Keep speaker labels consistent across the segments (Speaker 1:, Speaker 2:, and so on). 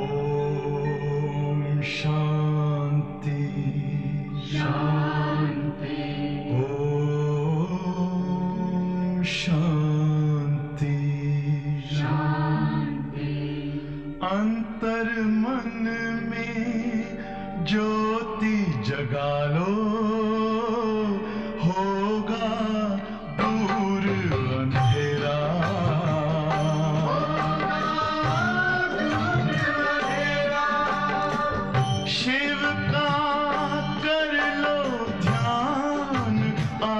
Speaker 1: ओम शांति शांति। ओम शांति शांति। अंतर मन में ज्योति जगा लो, होगा दूर अंधेरा। शिव का कर लो ध्यान, आ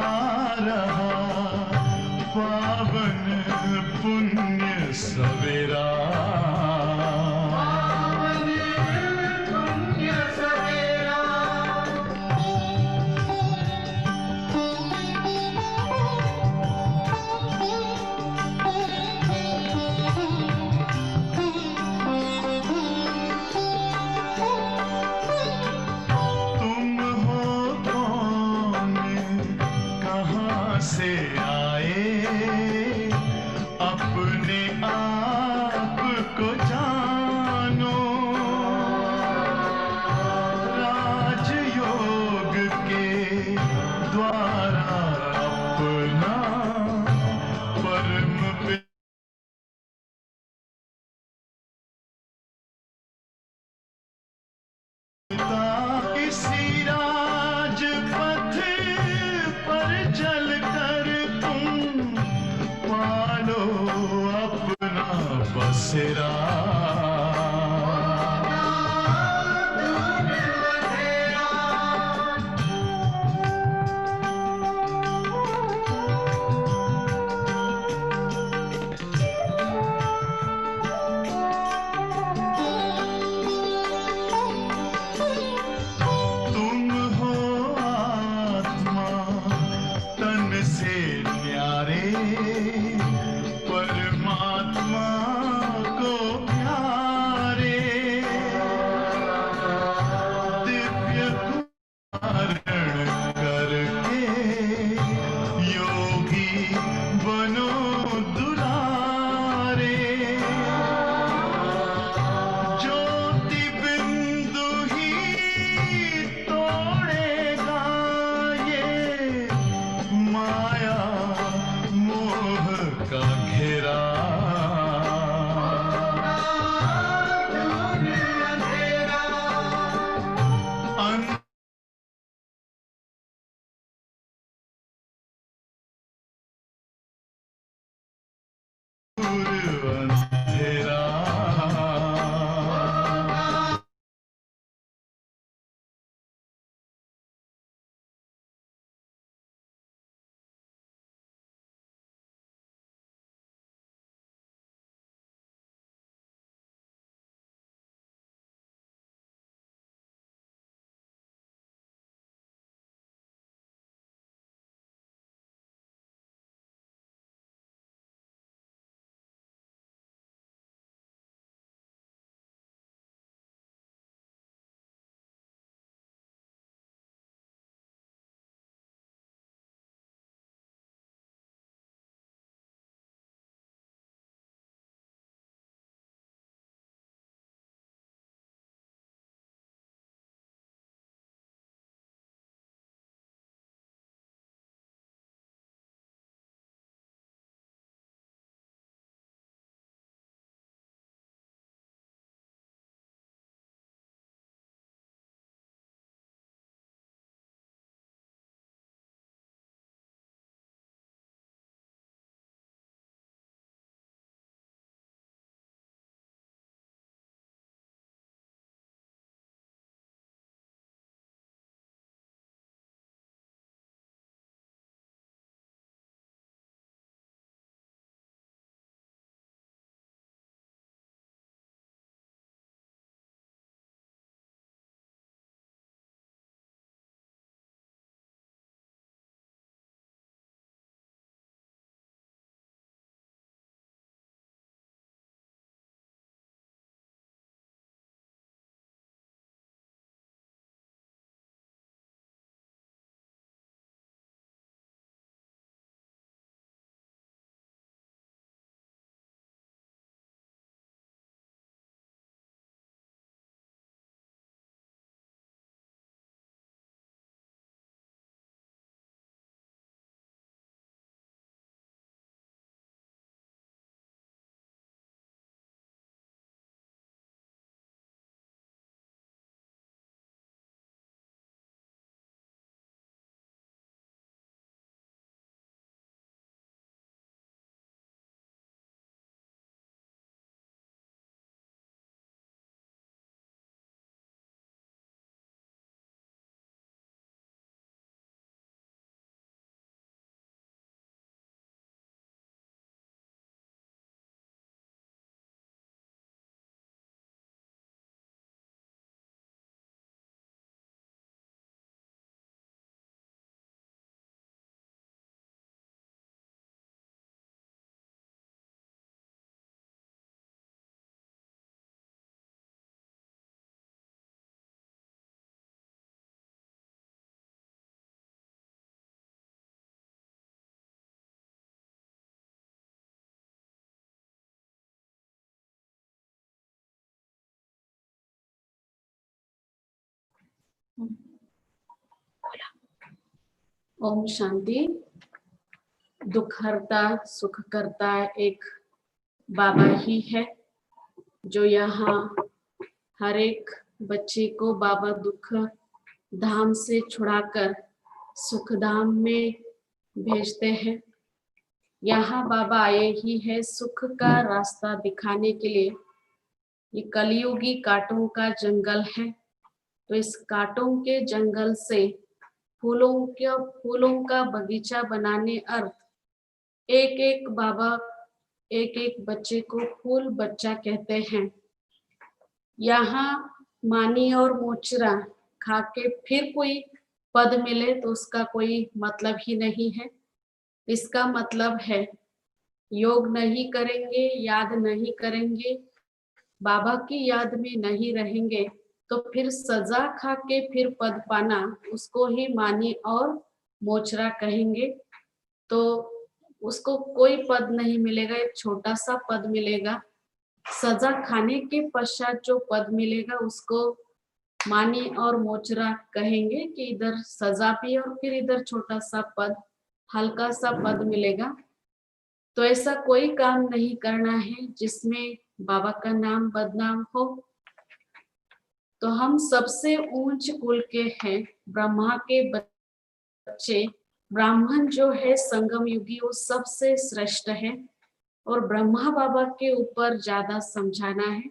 Speaker 1: रहा पावन पुण्य सवेरा। से आए अपने आप को जानो, राजयोग के द्वारा अपना परम पिता इसी राजपथ पर चलकर तुम पालो अपना बसेरा। तुम हो आत्मा तन से न्यारे, परमात्मा को
Speaker 2: ओम शांति। दुख हरता सुख करता एक बाबा ही है, जो यहाँ हर एक बच्चे को बाबा दुख धाम से छुड़ाकर सुख धाम में भेजते हैं। यहाँ बाबा आए ही है सुख का रास्ता दिखाने के लिए। ये कलयुगी कांटों का जंगल है, तो इस कांटों के जंगल से फूलों का बगीचा बनाने अर्थ एक एक बाबा एक एक बच्चे को फूल बच्चा कहते हैं। यहाँ मानी और मोचरा खा के फिर कोई पद मिले तो उसका कोई मतलब ही नहीं है। इसका मतलब है योग नहीं करेंगे, याद नहीं करेंगे, बाबा की याद में नहीं रहेंगे तो फिर सजा खा के फिर पद पाना, उसको ही मानी और मोचरा कहेंगे। तो उसको कोई पद नहीं मिलेगा, एक छोटा सा पद मिलेगा। सजा खाने के पश्चात जो पद मिलेगा उसको मानी और मोचरा कहेंगे कि इधर सजा भी और फिर इधर छोटा सा पद, हल्का सा पद मिलेगा। तो ऐसा कोई काम नहीं करना है जिसमें बाबा का नाम बदनाम हो। तो हम सबसे ऊंच कुल के हैं, ब्रह्मा के बच्चे। ब्राह्मण जो है संगम युगी, वो सबसे श्रेष्ठ है और ब्रह्मा बाबा के ऊपर ज्यादा समझाना है।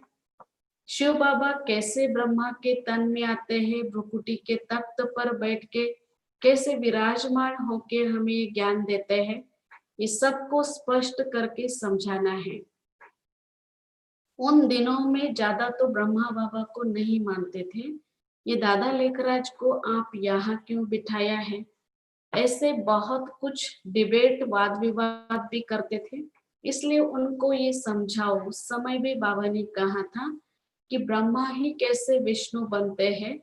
Speaker 2: शिव बाबा कैसे ब्रह्मा के तन में आते हैं, भ्रुकुटी के तख्त पर बैठ के कैसे विराजमान होके हमें ज्ञान देते हैं, ये सबको स्पष्ट करके समझाना है। उन दिनों में ज्यादा तो ब्रह्मा बाबा को नहीं मानते थे। ये दादा लेखराज को आप यहाँ क्यों बिठाया है, ऐसे बहुत कुछ डिबेट वाद विवाद भी करते थे। इसलिए उनको ये समझाओ। उस समय भी बाबा ने कहा था कि ब्रह्मा ही कैसे विष्णु बनते हैं,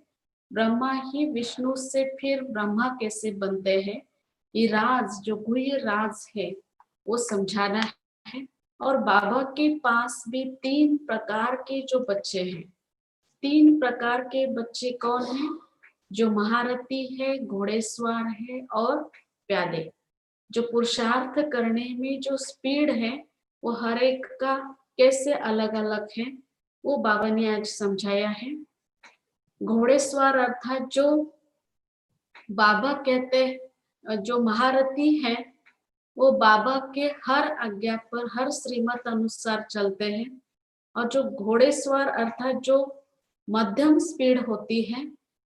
Speaker 2: ब्रह्मा ही विष्णु से फिर ब्रह्मा कैसे बनते हैं, ये राज जो गुह्य राज है वो समझाना है। और बाबा के पास भी 3 प्रकार के जो बच्चे हैं, 3 प्रकार के बच्चे कौन हैं, जो महारथी है, घोड़ेसवार है और प्यादे। जो पुरुषार्थ करने में जो स्पीड है वो हर एक का कैसे अलग अलग है, वो बाबा ने आज समझाया है। घोड़ेसवार अर्थात जो बाबा कहते हैं, जो महारथी है वो बाबा के हर आज्ञा पर हर श्रीमत अनुसार चलते हैं। और जो घोड़ेसवार अर्थात जो मध्यम स्पीड होती है,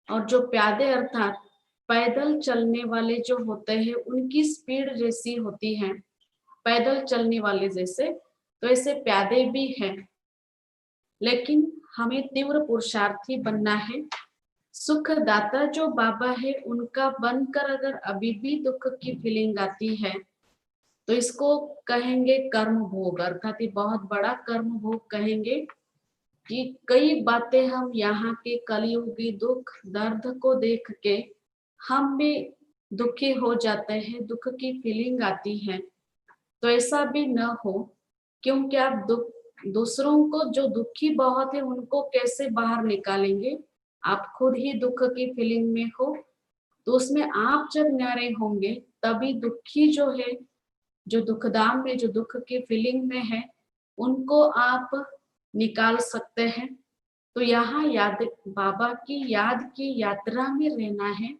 Speaker 2: और जो प्यादे अर्थात पैदल चलने वाले जो होते हैं उनकी स्पीड जैसी होती है, पैदल चलने वाले जैसे, तो ऐसे प्यादे भी हैं। लेकिन हमें तीव्र पुरुषार्थी बनना है। सुख दाता जो बाबा है उनका बनकर अगर अभी भी दुख की फीलिंग आती है तो इसको कहेंगे कर्म भोग, अर्थात ये बहुत बड़ा कर्म भोग कहेंगे कि कई बातें हम यहाँ के कलयुगी दुख दर्द को देख के हम भी दुखी हो जाते हैं, दुख की फीलिंग आती है। तो ऐसा भी न हो, क्योंकि आप दूसरों को जो दुखी बहुत है उनको कैसे बाहर निकालेंगे, आप खुद ही दुख की फीलिंग में हो तो उसमें आप जब न्यारे होंगे तभी दुखी जो है, जो दुखदाम में जो दुख की फीलिंग में है, उनको आप निकाल सकते हैं। तो यहाँ याद बाबा की याद की यात्रा में रहना है।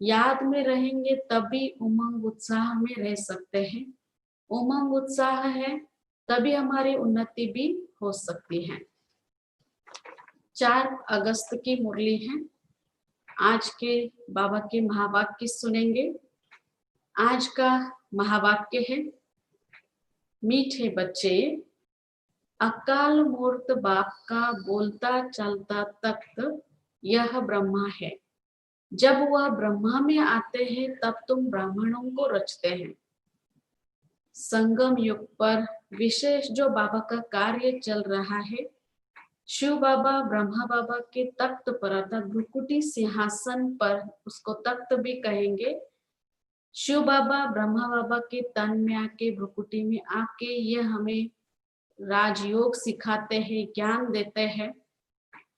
Speaker 2: याद में रहेंगे तभी उमंग उत्साह में रह सकते हैं। उमंग उत्साह है तभी हमारी उन्नति भी हो सकती है। 4 अगस्त की मुरली है। आज के बाबा के महावाक्य सुनेंगे। आज का महावाक्य है, मीठे बच्चे, अकाल मूर्त बाप का बोलता चलता तख्त यह ब्रह्मा है। जब वह ब्रह्मा में आते हैं तब तुम ब्राह्मणों को रचते हैं। संगम युग पर विशेष जो बाबा का कार्य चल रहा है, शिव बाबा ब्रह्मा बाबा के तख्त पर अर्थात भ्रुकुटी सिंहासन पर, उसको तख्त भी कहेंगे, शिव बाबा ब्रह्मा बाबा के तन में आके भ्रुकुटी में आके ये हमें राजयोग सिखाते हैं, ज्ञान देते हैं।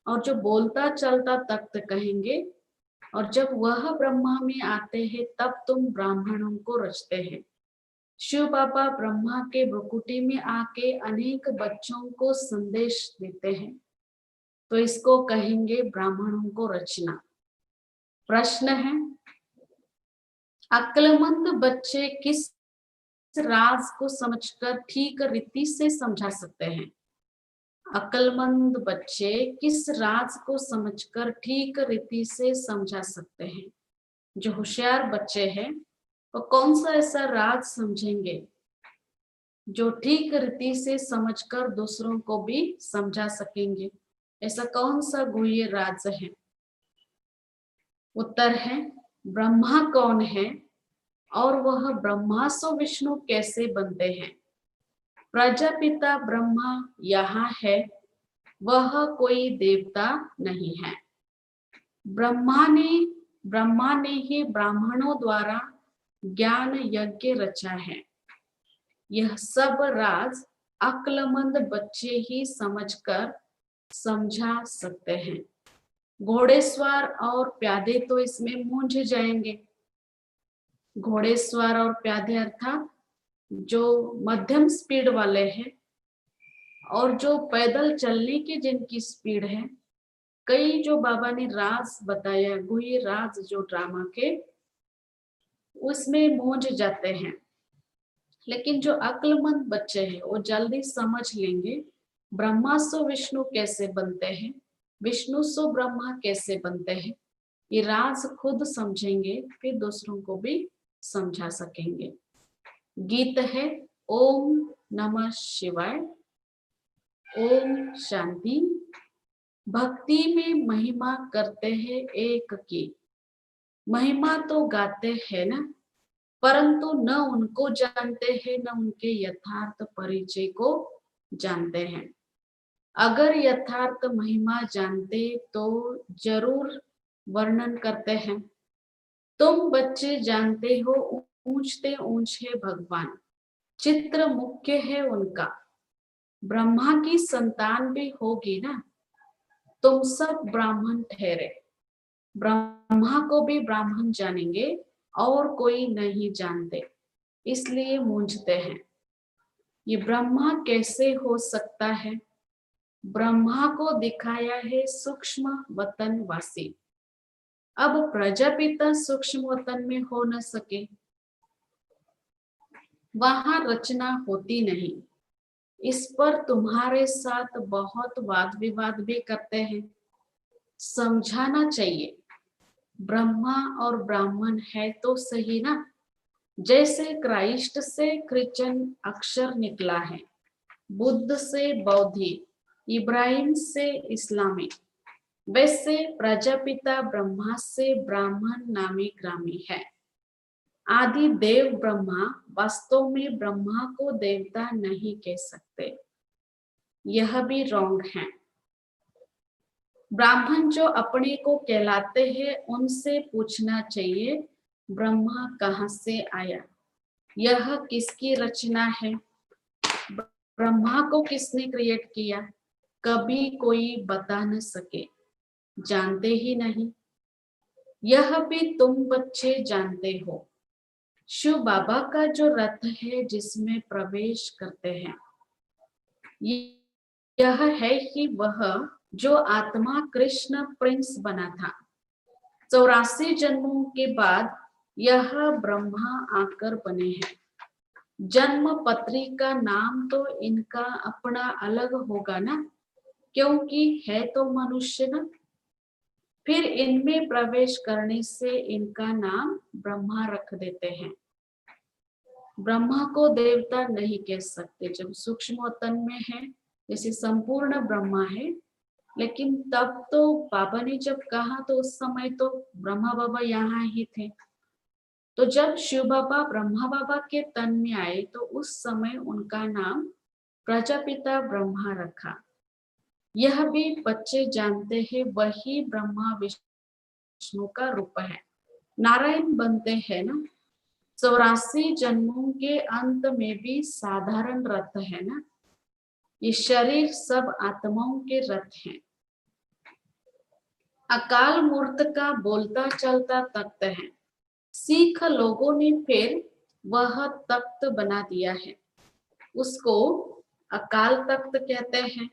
Speaker 2: और जो बोलता चलता तख्त कहेंगे और जब वह ब्रह्मा में आते हैं तब तुम ब्राह्मणों को रचते हैं। शिव बाबा ब्रह्मा के भ्रुकुटी में आके अनेक बच्चों को संदेश देते हैं, तो इसको कहेंगे ब्राह्मणों को रचना। प्रश्न है, अक्लमंद बच्चे किस राज को समझकर ठीक रीति से समझा सकते हैं? अक्लमंद बच्चे किस राज को समझकर ठीक रीति से समझा सकते हैं? जो होशियार बच्चे हैं वो कौन सा ऐसा राज समझेंगे जो ठीक रीति से समझकर दूसरों को भी समझा सकेंगे? ऐसा कौन सा गुह्य राज है? उत्तर है, ब्रह्मा कौन है और वह ब्रह्मा सो विष्णु कैसे बनते हैं? प्रजापिता ब्रह्मा यहाँ है, वह कोई देवता नहीं है। ब्रह्मा ने ही ब्राह्मणों द्वारा ज्ञान यज्ञ रचा है। यह सब राज अक्लमंद बच्चे ही समझकर समझा सकते हैं। घोड़ेस्वार और प्यादे तो इसमें मूंझ जाएंगे। घोड़ेस्वार और प्यादे अर्थात जो मध्यम स्पीड वाले हैं और जो पैदल चलने की जिनकी स्पीड है, कई जो बाबा ने राज बताया, गुह्य राज जो ड्रामा के, उसमें मूंझ जाते हैं। लेकिन जो अक्लमंद बच्चे हैं वो जल्दी समझ लेंगे ब्रह्मा सो विष्णु कैसे बनते हैं, विष्णु सो ब्रह्मा कैसे बनते हैं। ये राज खुद समझेंगे, फिर दूसरों को भी समझा सकेंगे। गीत है ओम नमः शिवाय। ओम शांति। भक्ति में महिमा करते हैं एक की, महिमा तो गाते हैं ना, परंतु न उनको जानते हैं न उनके यथार्थ परिचय को जानते हैं। अगर यथार्थ महिमा जानते तो जरूर वर्णन करते हैं। तुम बच्चे जानते हो ऊंचते ऊंच है भगवान, चित्र मुख्य है उनका। ब्रह्मा की संतान भी होगी ना, तुम सब ब्राह्मण ठहरे। ब्रह्मा को भी ब्राह्मण जानेंगे और कोई नहीं जानते, इसलिए मूंझते हैं। ये ब्रह्मा कैसे हो सकता है? ब्रह्मा को दिखाया है सूक्ष्म वतन वासी। अब प्रजापिता सूक्ष्म वतन में हो न सके, वहां रचना होती नहीं। इस पर तुम्हारे साथ बहुत वाद विवाद भी करते हैं। समझाना चाहिए, ब्रह्मा और ब्राह्मण है तो सही ना। जैसे क्राइस्ट से क्रिश्चियन अक्षर निकला है, बुद्ध से बौद्धि, इब्राहिम से इस्लामी, वैसे प्रजापिता ब्रह्मा से ब्राह्मण नामी ग्रामी है। आदि देव ब्रह्मा वास्तव में ब्रह्मा को देवता नहीं कह सकते, यह भी रॉन्ग है। ब्राह्मण जो अपने को कहलाते हैं उनसे पूछना चाहिए ब्रह्मा कहाँ से आया, यह किसकी रचना है, ब्रह्मा को किसने क्रिएट किया? कभी कोई बता न सके, जानते ही नहीं। यह भी तुम बच्चे जानते हो। शिव बाबा का जो रथ है जिसमें प्रवेश करते हैं, यह है ही वह जो आत्मा कृष्ण प्रिंस बना था। 84 जन्मों के बाद यह ब्रह्मा आकर बने हैं। जन्म पत्री का नाम तो इनका अपना अलग होगा ना, क्योंकि है तो मनुष्य ना। फिर इनमें प्रवेश करने से इनका नाम ब्रह्मा रख देते हैं। ब्रह्मा को देवता नहीं कह सकते जब सूक्ष्म वतन में है, जैसे संपूर्ण ब्रह्मा है। लेकिन तब तो बाबा ने जब कहा तो उस समय तो ब्रह्मा बाबा यहाँ ही थे। तो जब शिव बाबा ब्रह्मा बाबा के तन में आए तो उस समय उनका नाम प्रजापिता ब्रह्मा रखा। यह भी बच्चे जानते हैं, वही ब्रह्मा विष्णु का रूप है। नारायण बनते हैं ना। 84 जन्मों के अंत में भी साधारण रथ है ना। ये शरीर सब आत्माओं के रथ हैं। अकाल मूर्त का बोलता चलता तख्त है। सिख लोगों ने फिर वह तख्त बना दिया है, उसको अकाल तख्त कहते हैं।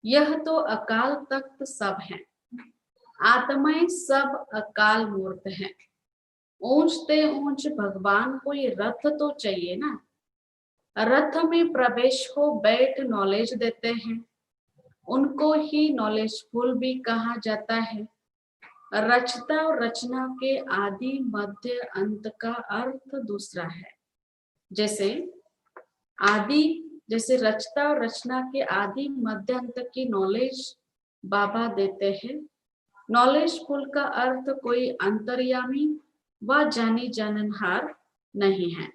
Speaker 2: यह तो अकाल तख्त सब है, आत्माएं सब अकाल मूर्त है। ऊंचते ऊंच भगवान कोई रथ तो चाहिए ना, रथ में प्रवेश हो बैठ नॉलेज देते हैं, उनको ही नॉलेजफुल भी कहा जाता है। रचता और रचना के आदि मध्य अंत का अर्थ दूसरा है। जैसे आदि, जैसे रचता और रचना के आदि मध्य अंत की नॉलेज बाबा देते हैं। नॉलेजफुल का अर्थ कोई अंतर्यामी व जानी जाननहार नहीं है।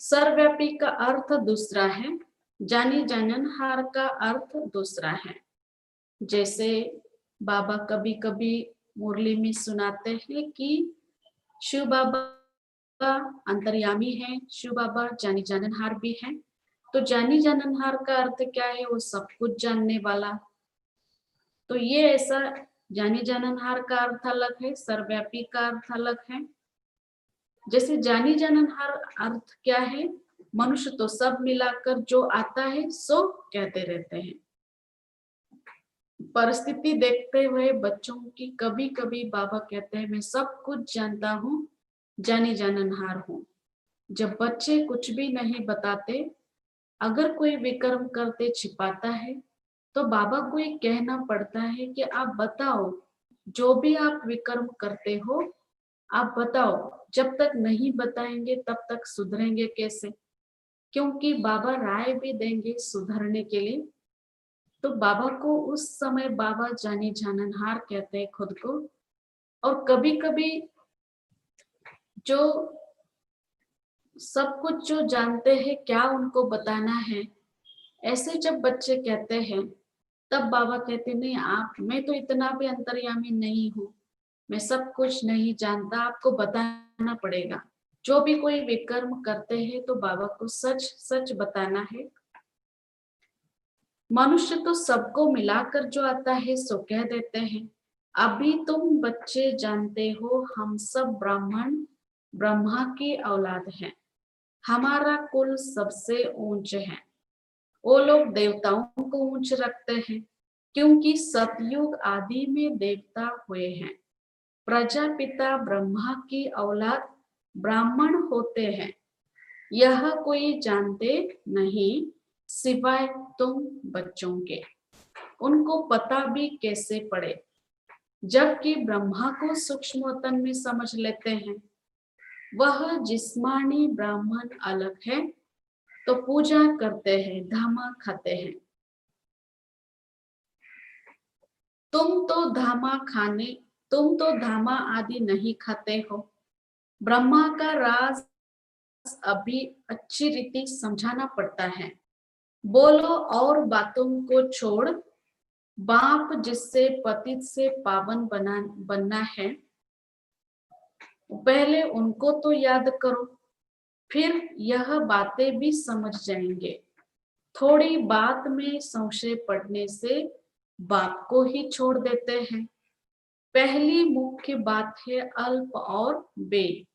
Speaker 2: सर्वव्यापी का अर्थ दूसरा है, जानी जाननहार का अर्थ दूसरा है। जैसे बाबा कभी कभी मुरली में सुनाते हैं कि शिव बाबा अंतर्यामी है, शिव बाबा जानी जाननहार भी है। तो जानी जाननहार का अर्थ क्या है? वो सब कुछ जानने वाला। तो ये ऐसा जानी जाननहार का अर्थ अलग है, सर्वव्यापी का अर्थ अलग है। जैसे जानी जाननहार अर्थ क्या है? मनुष्य तो सब मिलाकर जो आता है सो कहते रहते हैं। परिस्थिति देखते हुए बच्चों की कभी कभी बाबा कहते हैं मैं सब कुछ जानता हूँ, जानी जाननहार हूँ। जब बच्चे कुछ भी नहीं बताते, अगर कोई विक्रम करते छिपाता है, तो बाबा को ये कहना पड़ता है कि आप बताओ, जो भी आप विक्रम करते हो आप बताओ। जब तक नहीं बताएंगे तब तक सुधरेंगे कैसे? क्योंकि बाबा राय भी देंगे सुधरने के लिए। तो बाबा को उस समय बाबा जानी जाननहार कहते हैं खुद को। और कभी कभी जो सब कुछ जो जानते हैं क्या उनको बताना है, ऐसे जब बच्चे कहते हैं तब बाबा कहते नहीं, आप, मैं तो इतना भी अंतर्यामी नहीं हूँ, मैं सब कुछ नहीं जानता, आपको बताना पड़ेगा। जो भी कोई विकर्म करते हैं तो बाबा को सच सच बताना है। मनुष्य तो सबको मिलाकर जो आता है सो कह देते हैं। अभी तुम बच्चे जानते हो हम सब ब्राह्मण ब्रह्मा की औलाद हैं, हमारा कुल सबसे ऊंच है। वो लोग देवताओं को ऊंच रखते हैं क्योंकि सतयुग आदि में देवता हुए हैं। प्रजापिता ब्रह्मा की औलाद ब्राह्मण होते हैं, यह कोई जानते नहीं सिवाय तुम बच्चों के। उनको पता भी कैसे पड़े, जबकि ब्रह्मा को सूक्ष्म वतन में समझ लेते हैं। वह जिस्मानी ब्राह्मण अलग है, तो पूजा करते हैं, धामा खाते हैं। तुम तो धामा आदि नहीं खाते हो। ब्रह्मा का राज अभी अच्छी रीति समझाना पड़ता है। बोलो और बातों को छोड़, बाप जिससे पतित से पावन बनना है, पहले उनको तो याद करो, फिर यह बातें भी समझ जाएंगे। थोड़ी बात में संशय पड़ने से बाप को ही छोड़ देते हैं। पहली मुख्य बात है अल्प और बे।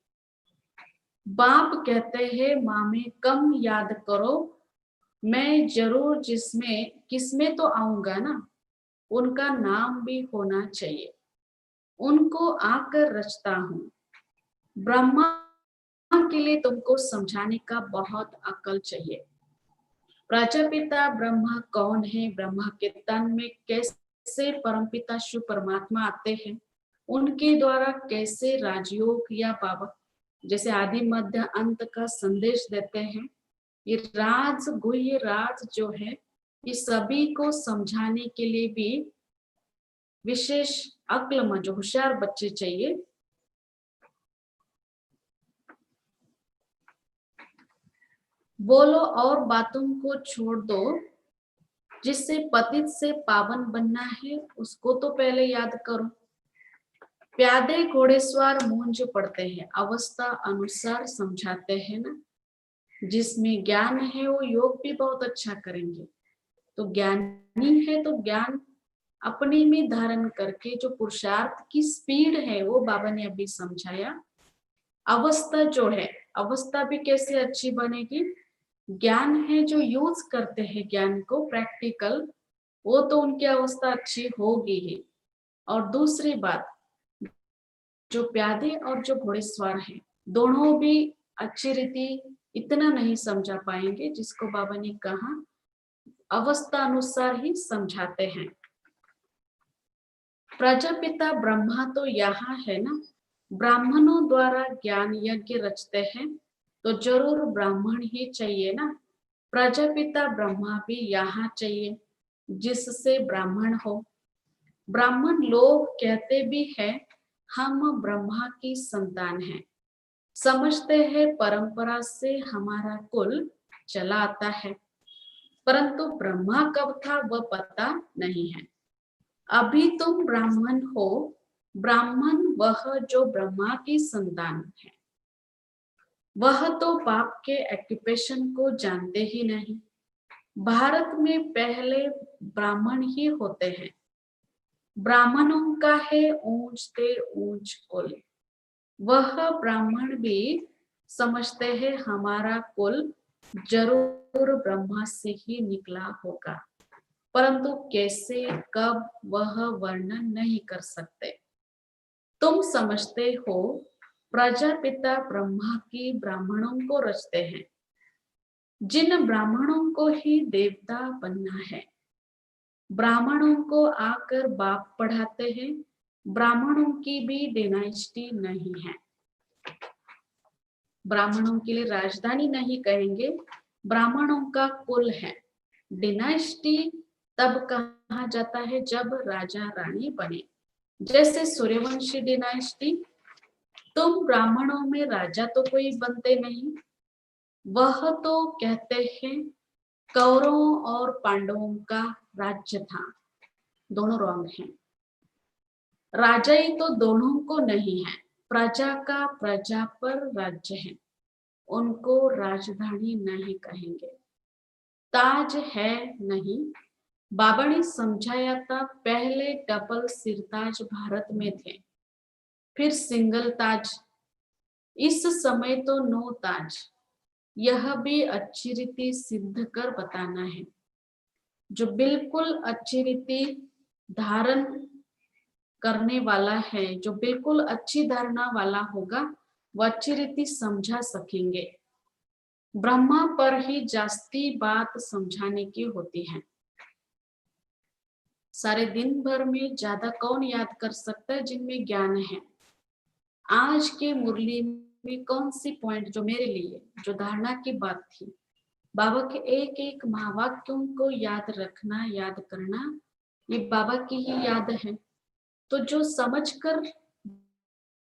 Speaker 2: बाप कहते हैं माँ में कम याद करो, मैं जरूर जिसमें किसमें तो आऊंगा ना, उनका नाम भी होना चाहिए, उनको आकर रचता हूँ। ब्रह्मा के लिए तुमको समझाने का बहुत अकल चाहिए। प्रजापिता ब्रह्मा कौन है? ब्रह्मा के तन में कैसे परमपिता शिव परमात्मा आते हैं, उनके द्वारा कैसे राजयोग या बाबा जैसे आदि मध्य अंत का संदेश देते हैं। ये राज गुह्य राज जो है, ये सभी को समझाने के लिए भी विशेष अक्ल जो होशियार बच्चे चाहिए। बोलो और बातों को छोड़ दो, जिससे पतित से पावन बनना है उसको तो पहले याद करो। प्यादे घोड़ेस्वार मूंज पड़ते हैं, अवस्था अनुसार समझाते हैं ना। जिसमें ज्ञान है वो योग भी बहुत अच्छा करेंगे। तो ज्ञानी है तो ज्ञान अपने में धारण करके जो पुरुषार्थ की स्पीड है वो बाबा ने अभी समझाया। अवस्था जो है, अवस्था भी कैसे अच्छी बनेगी, ज्ञान है जो यूज करते हैं ज्ञान को प्रैक्टिकल, वो तो उनकी अवस्था अच्छी होगी ही। और दूसरी बात, जो प्यादे और जो घोड़ेसवार हैं दोनों भी अच्छी रीति इतना नहीं समझा पाएंगे जिसको बाबा ने कहा अवस्था अनुसार ही समझाते हैं। प्रजापिता ब्रह्मा तो यहाँ है ना, ब्राह्मणों द्वारा ज्ञान यज्ञ रचते हैं तो जरूर ब्राह्मण ही चाहिए ना। प्रजापिता ब्रह्मा भी यहाँ चाहिए जिससे ब्राह्मण हो। ब्राह्मण लोग कहते भी हैं हम ब्रह्मा की संतान हैं, समझते हैं परंपरा से हमारा कुल चला आता है, परंतु ब्रह्मा कब था वह पता नहीं है। अभी तुम ब्राह्मण हो, ब्राह्मण वह जो ब्रह्मा की संतान है, वह तो बाप के ऑक्यूपेशन को जानते ही नहीं। भारत में पहले ब्राह्मण ही होते हैं, ब्राह्मणों का है ऊंच से ऊंच कुल। वह ब्राह्मण भी समझते हैं हमारा कुल जरूर ब्रह्मा से ही निकला होगा, परंतु कैसे कब वह वर्णन नहीं कर सकते। तुम समझते हो प्रजापिता ब्रह्मा की ब्राह्मणों को रचते हैं, जिन ब्राह्मणों को ही देवता बनना है। ब्राह्मणों को आकर बाप पढ़ाते हैं, ब्राह्मणों की भी डायनेस्टी नहीं है। ब्राह्मणों के लिए राजधानी नहीं कहेंगे, ब्राह्मणों का कुल है। डिनास्टी तब कहा जाता है जब राजा रानी बने, जैसे सूर्यवंशी डिनास्टी। तुम ब्राह्मणों में राजा तो कोई बनते नहीं, वह तो कहते हैं कौरवों और पांडवों का राज्य था। दोनों रॉन्ग हैं, राजा ही तो दोनों को नहीं है। प्रजा का प्रजा पर राज्य है, उनको राजधानी नहीं कहेंगे। ताज है नहीं, बाबा ने समझाया था पहले डबल सिरताज भारत में थे, फिर सिंगल ताज, इस समय तो नो ताज। यह भी अच्छी रीति सिद्ध कर बताना है। जो बिल्कुल अच्छी रीति धारण करने वाला है, जो बिल्कुल अच्छी धारणा वाला होगा, वह अच्छी रीति समझा सकेंगे। ब्रह्मा पर ही जास्ती बात समझाने की होती है। सारे दिन भर में ज्यादा कौन याद कर सकता है जिनमें ज्ञान है। आज के मुरली में कौन सी पॉइंट जो मेरे लिए जो धारणा की बात थी, बाबा के एक एक महावाक्यों को याद रखना, याद करना, ये बाबा की ही याद है। तो जो समझकर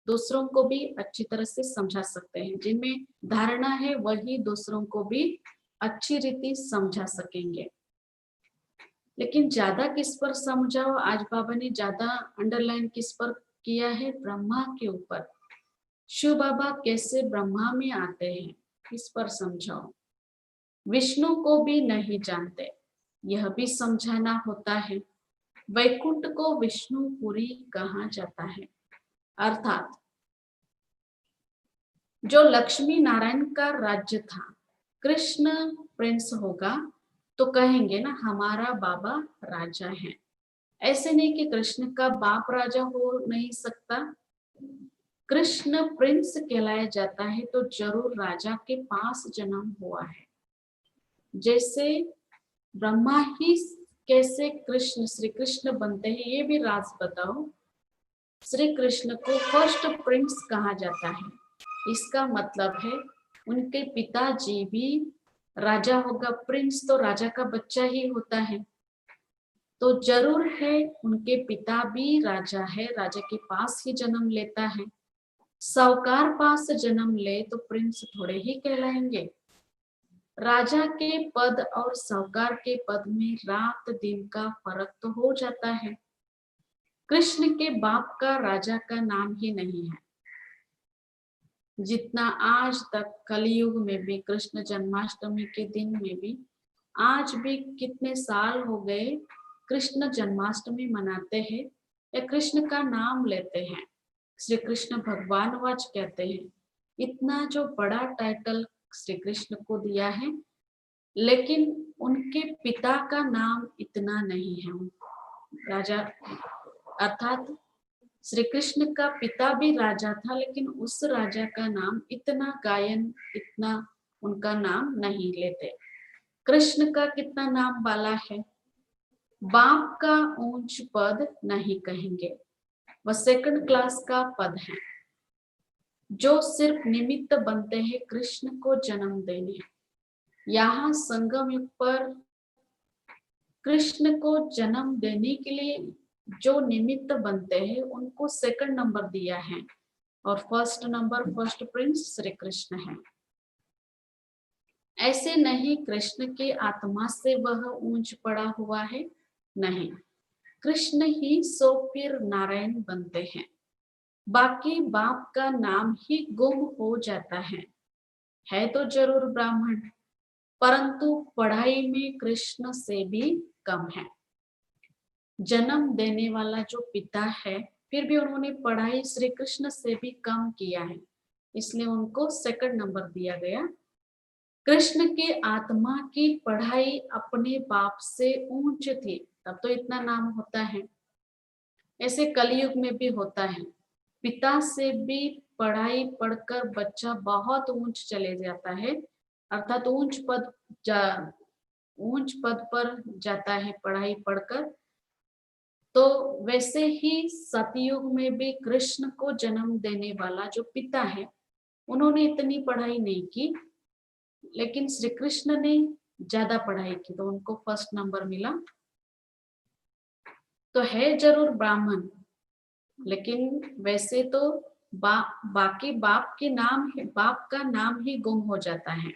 Speaker 2: दूसरों को भी अच्छी तरह से समझा सकते हैं, जिनमें धारणा है वही दूसरों को भी अच्छी रीति समझा सकेंगे। लेकिन ज्यादा किस पर समझाओ, आज बाबा ने ज्यादा अंडरलाइन किस पर किया है, ब्रह्मा के ऊपर। शिव बाबा कैसे ब्रह्मा में आते हैं इस पर समझाओ। विष्णु को भी नहीं जानते, यह भी समझाना होता है। वैकुंठ को विष्णुपुरी कहा जाता है, अर्थात जो लक्ष्मी नारायण का राज्य था, कृष्ण प्रिंस होगा तो कहेंगे ना हमारा बाबा राजा है। ऐसे नहीं कि कृष्ण का बाप राजा हो नहीं सकता, कृष्ण प्रिंस कहलाया जाता है तो जरूर राजा के पास जन्म हुआ है। जैसे ब्रह्मा ही कैसे कृष्ण श्री कृष्ण बनते हैं, ये भी राज बताओ। श्री कृष्ण को फर्स्ट प्रिंस कहा जाता है, इसका मतलब है उनके पिताजी भी राजा होगा। प्रिंस तो राजा का बच्चा ही होता है, तो जरूर है उनके पिता भी राजा है, राजा के पास ही जन्म लेता है। साहूकार पास जन्म ले तो प्रिंस थोड़े ही कहलाएंगे। राजा के पद और साहूकार के पद में रात दिन का फर्क तो हो जाता है। कृष्ण के बाप का राजा का नाम ही नहीं है। जितना आज तक कलयुग में भी, कृष्ण जन्माष्टमी के दिन में भी, आज भी कितने साल हो गए, कृष्ण जन्माष्टमी मनाते हैं या कृष्ण का नाम लेते हैं, श्री कृष्ण भगवान वाच कहते हैं, इतना जो बड़ा टाइटल श्री कृष्ण को दिया है, लेकिन उनके पिता का नाम इतना नहीं है। राजा अर्थात श्री कृष्ण का पिता भी राजा था, लेकिन उस राजा का नाम इतना गायन, इतना उनका नाम नहीं लेते। कृष्ण का कितना नाम वाला है, बाप का ऊंच पद नहीं कहेंगे, वह सेकंड क्लास का पद है, जो सिर्फ निमित्त बनते हैं कृष्ण को जन्म देने। यहाँ संगम युग पर कृष्ण को जन्म देने के लिए जो निमित्त बनते हैं उनको सेकंड नंबर दिया है, और first number first Prince Shri Krishna है। ऐसे नहीं कृष्ण के आत्मा से वह ऊंच पड़ा हुआ है, नहीं, कृष्ण ही सो फिर नारायण बनते हैं, बाकी बाप का नाम ही गुम हो जाता है तो जरूर ब्राह्मण, परंतु पढ़ाई में कृष्ण से भी कम है। जन्म देने वाला जो पिता है, फिर भी उन्होंने पढ़ाई श्री कृष्ण से भी कम किया है, इसलिए उनको सेकंड नंबर दिया गया। कृष्ण के आत्मा की पढ़ाई अपने बाप से ऊंच थी, तब तो इतना नाम होता है। ऐसे कलयुग में भी होता है, पिता से भी पढ़ाई पढ़कर बच्चा बहुत ऊंच चले जाता है, अर्थात ऊंच पद पर जाता है पढ़ाई पढ़कर। तो वैसे ही सतयुग में भी कृष्ण को जन्म देने वाला जो पिता है, उन्होंने इतनी पढ़ाई नहीं की, लेकिन श्री कृष्ण ने ज्यादा पढ़ाई की, तो उनको फर्स्ट नंबर मिला। तो है जरूर ब्राह्मण, लेकिन वैसे तो बाकी बाप के नाम बाप का नाम ही गुम हो जाता है।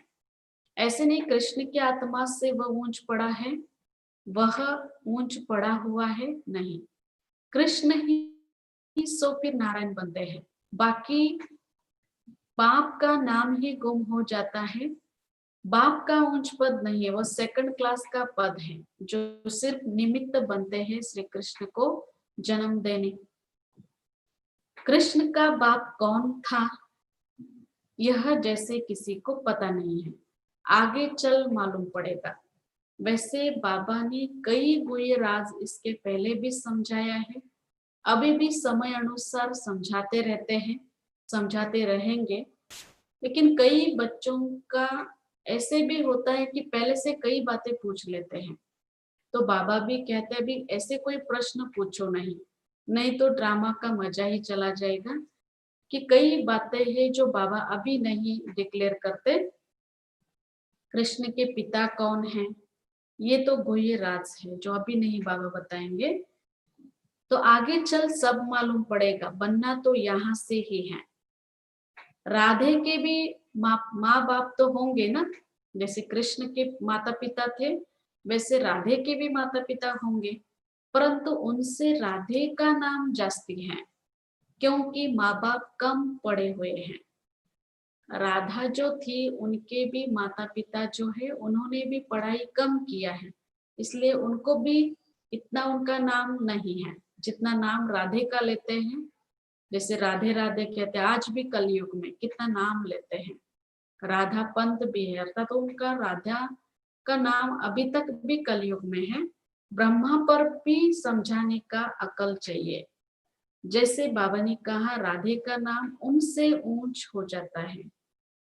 Speaker 2: ऐसे नहीं कृष्ण की आत्मा से वह ऊंच पड़ा है, वह ऊंच पड़ा हुआ है, नहीं, कृष्ण ही सो फिर नारायण बनते हैं, बाकी बाप का नाम ही गुम हो जाता है। बाप का ऊंच पद नहीं है, वो सेकंड क्लास का पद है, जो सिर्फ निमित्त बनते हैं श्री कृष्ण को जन्म देने। कृष्ण का बाप कौन था, यह जैसे किसी को पता नहीं है, आगे चल मालूम पड़ेगा। वैसे बाबा ने कई गुह्य राज इसके पहले भी समझाया है, अभी भी समय अनुसार समझाते रहते हैं, समझाते रहेंगे। लेकिन कई बच्चों का ऐसे भी होता है कि पहले से कई बातें पूछ लेते हैं, तो बाबा भी कहते हैं भी ऐसे कोई प्रश्न पूछो नहीं तो ड्रामा का मजा ही चला जाएगा, कि कई बातें हैं जो बाबा अभी नहीं डिक्लेयर करते। कृष्ण के पिता कौन है, ये तो गुह्य राज है जो अभी नहीं बाबा बताएंगे, तो आगे चल सब मालूम पड़ेगा, बनना तो यहाँ से ही है। राधे के भी माँ बाप तो होंगे ना, जैसे कृष्ण के माता पिता थे, वैसे राधे के भी माता पिता होंगे, परंतु उनसे राधे का नाम जास्ती है, क्योंकि माँ बाप कम पढ़े हुए हैं। राधा जो थी उनके भी माता पिता जो है उन्होंने भी पढ़ाई कम किया है, इसलिए उनको भी इतना उनका नाम नहीं है जितना नाम राधे का लेते हैं। जैसे राधे राधे कहते हैं, आज भी कलयुग में कितना नाम लेते हैं। राधा पंत भी है, अर्थात तो उनका राधा का नाम अभी तक भी कलयुग में है। ब्रह्मा पर भी समझाने का अकल चाहिए। जैसे बाबा ने कहा राधे का नाम उनसे ऊंच हो जाता है,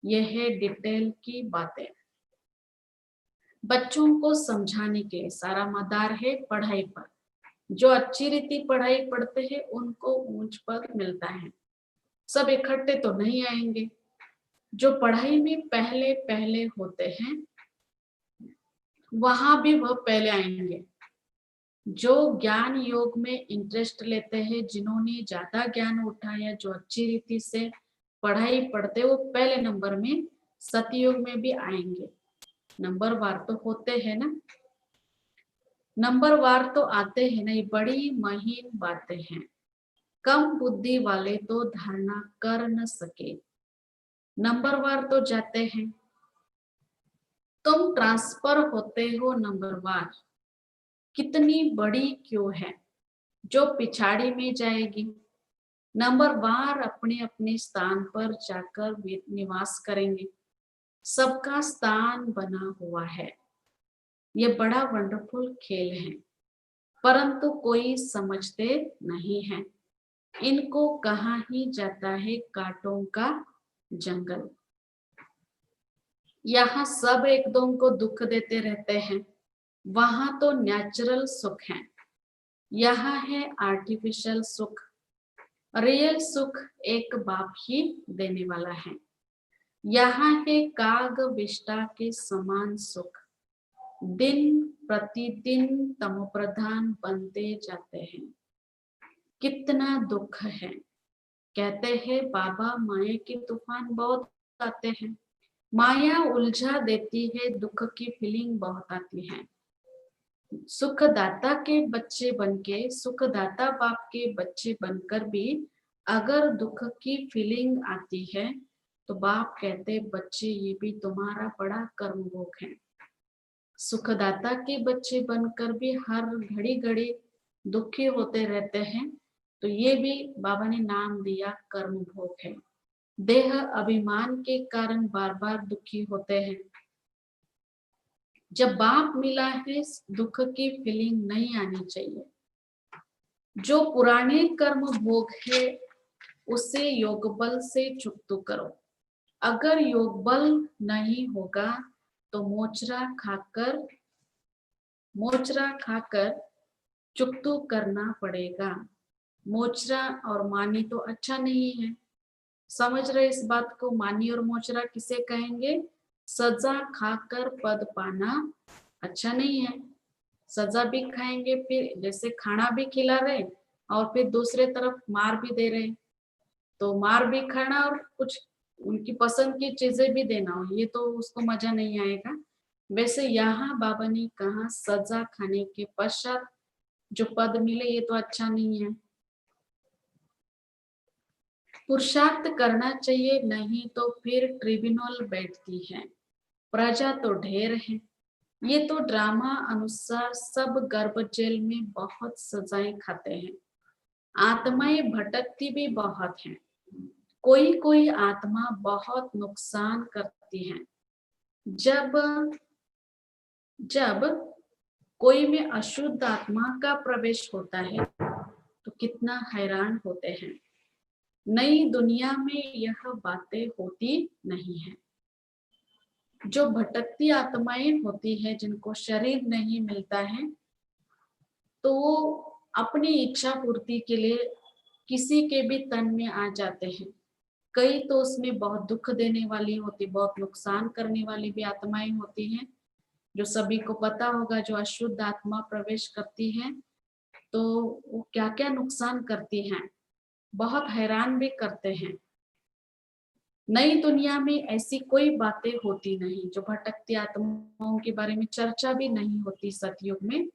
Speaker 2: यह है डिटेल की बातें। बच्चों को समझाने के लिए सारा मदार है पढ़ाई पर। जो अच्छी रीति पढ़ाई पढ़ते हैं उनको ऊंच पद मिलता है, सब इकट्ठे तो नहीं आएंगे। जो पढ़ाई में पहले पहले होते हैं वहां भी वह पहले आएंगे। जो ज्ञान योग में इंटरेस्ट लेते हैं, जिन्होंने ज्यादा ज्ञान उठाया, जो अच्छी रीति से पढ़ाई पढ़ते, वो पहले नंबर में सतयुग में भी आएंगे। नंबर वार तो होते हैं ना, नंबर वार तो आते हैं ना, ये बड़ी महीन बातें हैं। कम बुद्धि वाले तो धारणा कर न सके, नंबर वार तो जाते हैं। तुम ट्रांसफर होते हो नंबर वार, कितनी बड़ी क्यों है जो पिछाड़ी में जाएगी। नंबरवार अपने अपने स्थान पर जाकर वे निवास करेंगे। सबका स्थान बना हुआ है। ये बड़ा वंडरफुल खेल है, परंतु कोई समझते नहीं है। इनको कहा ही जाता है कांटों का जंगल। यहाँ सब एक दूसरे को दुख देते रहते हैं। वहां तो नेचुरल सुख है, यहाँ है आर्टिफिशियल सुख। रियल सुख एक बाप ही देने वाला है। यहाँ है काग विष्टा के समान सुख। दिन प्रतिदिन तमोप्रधान बनते जाते हैं। कितना दुख है। कहते हैं बाबा माया के तूफान बहुत आते हैं। माया उलझा देती है, दुख की फीलिंग बहुत आती है। सुखदाता के बच्चे बनके, सुखदाता बाप के बच्चे बनकर भी अगर दुख की फीलिंग आती है तो बाप कहते बच्चे ये भी तुम्हारा बड़ा कर्म भोग है। सुखदाता के बच्चे बनकर भी हर घड़ी घड़ी दुखी होते रहते हैं तो ये भी बाबा ने नाम दिया कर्म भोग है। देह अभिमान के कारण बार बार दुखी होते हैं। जब बाप मिला है दुख की फीलिंग नहीं आनी चाहिए। जो पुराने कर्म भोग है उसे योग बल से चुकता करो। अगर योग बल नहीं होगा तो मोचरा खाकर चुकतू करना पड़ेगा। मोचरा और मानी तो अच्छा नहीं है। समझ रहे इस बात को? मानी और मोचरा किसे कहेंगे? सजा खाकर पद पाना अच्छा नहीं है। सजा भी खाएंगे, फिर जैसे खाना भी खिला रहे और फिर दूसरे तरफ मार भी दे रहे, तो मार भी खाना और कुछ उनकी पसंद की चीजें भी देना हो, ये तो उसको मजा नहीं आएगा। वैसे यहाँ बाबा ने कहा सजा खाने के पश्चात जो पद मिले ये तो अच्छा नहीं है। पुरुषार्थ करना चाहिए, नहीं तो फिर ट्रिब्यूनल बैठती है। प्रजा तो ढेर है। ये तो ड्रामा अनुसार सब गर्भ जेल में बहुत सजाएं खाते हैं। आत्माएं भटकती भी बहुत हैं। कोई कोई आत्मा बहुत नुकसान करती है। जब कोई में अशुद्ध आत्मा का प्रवेश होता है तो कितना हैरान होते हैं। नई दुनिया में यह बातें होती नहीं है। जो भटकती आत्माएं होती है, जिनको शरीर नहीं मिलता है, तो वो अपनी इच्छा पूर्ति के लिए किसी के भी तन में आ जाते हैं। कई तो उसमें बहुत दुख देने वाली होती, बहुत नुकसान करने वाली भी आत्माएं होती हैं, जो सभी को पता होगा। जो अशुद्ध आत्मा प्रवेश करती है तो वो क्या क्या नुकसान करती हैं, बहुत हैरान भी करते हैं। नई दुनिया में ऐसी कोई बातें होती नहीं। जो भटकती आत्माओं के बारे में चर्चा भी नहीं होती सतयुग में।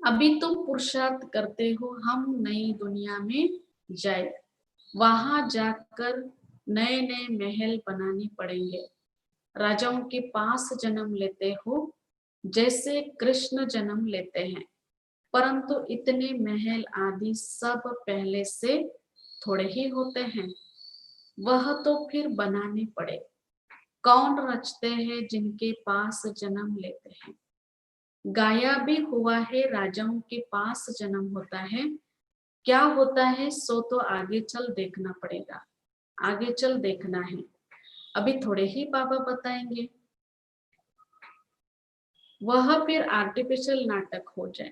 Speaker 2: अभी तुम पुरुषार्थ करते हो हम नई दुनिया में जाए, वहां जाकर नए नए महल बनाने पड़ेंगे। राजाओं के पास जन्म लेते हो जैसे कृष्ण जन्म लेते हैं, परंतु इतने महल आदि सब पहले से थोड़े ही होते हैं, वह तो फिर बनाने पड़े। कौन रचते हैं जिनके पास जन्म लेते हैं। गाया भी हुआ है राजाओं के पास जन्म होता है। क्या होता है सो तो आगे चल देखना पड़ेगा, आगे चल देखना है। अभी थोड़े ही बाबा बताएंगे। वह फिर आर्टिफिशियल नाटक हो जाए,